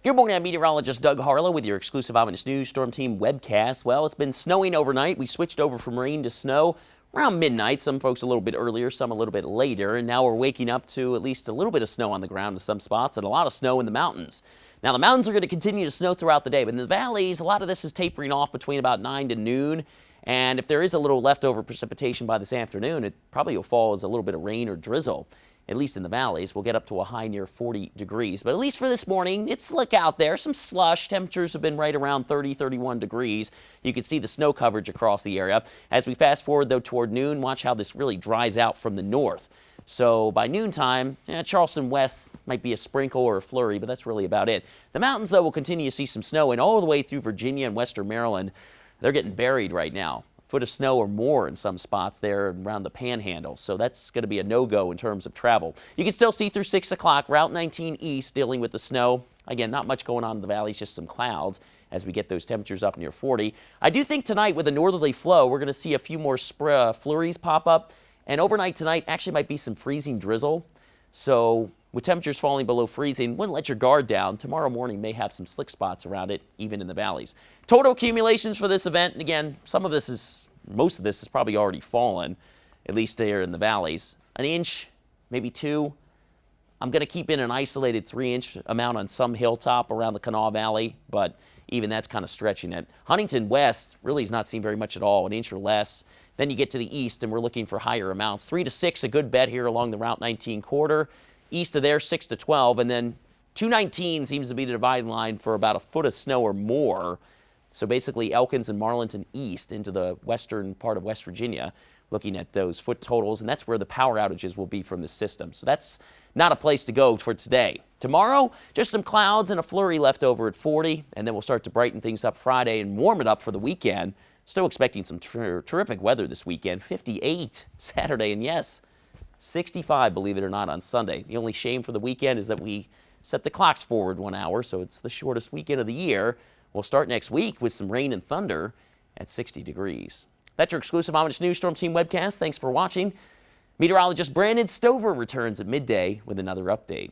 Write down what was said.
Good morning, I'm meteorologist Doug Harlow with your exclusive Eyewitness News Storm Team webcast. Well, it's been snowing overnight. We switched over from rain to snow around midnight. Some folks a little bit earlier, some a little bit later. And now we're waking up to at least a little bit of snow on the ground in some spots and a lot of snow in the mountains. Now, the mountains are going to continue to snow throughout the day, but in the valleys, a lot of this is tapering off between about 9 to noon. And if there is a little leftover precipitation by this afternoon, it probably will fall as a little bit of rain or drizzle. At least in the valleys, we'll get up to a high near 40 degrees. But at least for this morning, it's slick out there. Some slush. Temperatures have been right around 30, 31 degrees. You can see the snow coverage across the area. As we fast forward, though, toward noon, watch how this really dries out from the north. So by noontime, Charleston west might be a sprinkle or a flurry, but that's really about it. The mountains, though, will continue to see some snow, and all the way through Virginia and western Maryland, they're getting buried right now. Foot of snow or more in some spots there around the Panhandle. So that's going to be a no-go in terms of travel. You can still see through 6 o'clock. Route 19 east dealing with the snow. Again, not much going on in the valleys, just some clouds as we get those temperatures up near 40. I do think tonight with a northerly flow, we're going to see a few more flurries pop up. And overnight tonight actually might be some freezing drizzle. So with temperatures falling below freezing, wouldn't let your guard down. Tomorrow morning may have some slick spots around it, even in the valleys. Total accumulations for this event, and again, most of this is probably already fallen, at least there in the valleys. An inch, maybe 2. I'm going to keep in an isolated 3-inch amount on some hilltop around the Kanawha Valley, but even that's kind of stretching it. Huntington West really has not seen very much at all, an inch or less. Then you get to the east, and we're looking for higher amounts. 3 to 6, a good bet here along the Route 19 corridor. East of there, 6 to 12, and then 219 seems to be the dividing line for about a foot of snow or more. So basically Elkins and Marlinton east into the western part of West Virginia, looking at those foot totals, and that's where the power outages will be from the system. So that's not a place to go for today. Tomorrow, just some clouds and a flurry left over at 40, and then we'll start to brighten things up Friday and warm it up for the weekend. Still expecting some terrific weather this weekend. 58 Saturday, and yes, 65, believe it or not, on Sunday. The only shame for the weekend is that we set the clocks forward 1 hour, so it's the shortest weekend of the year. We'll start next week with some rain and thunder at 60 degrees. That's your exclusive Eyewitness News Storm Team webcast. Thanks for watching. Meteorologist Brandon Stover returns at midday with another update.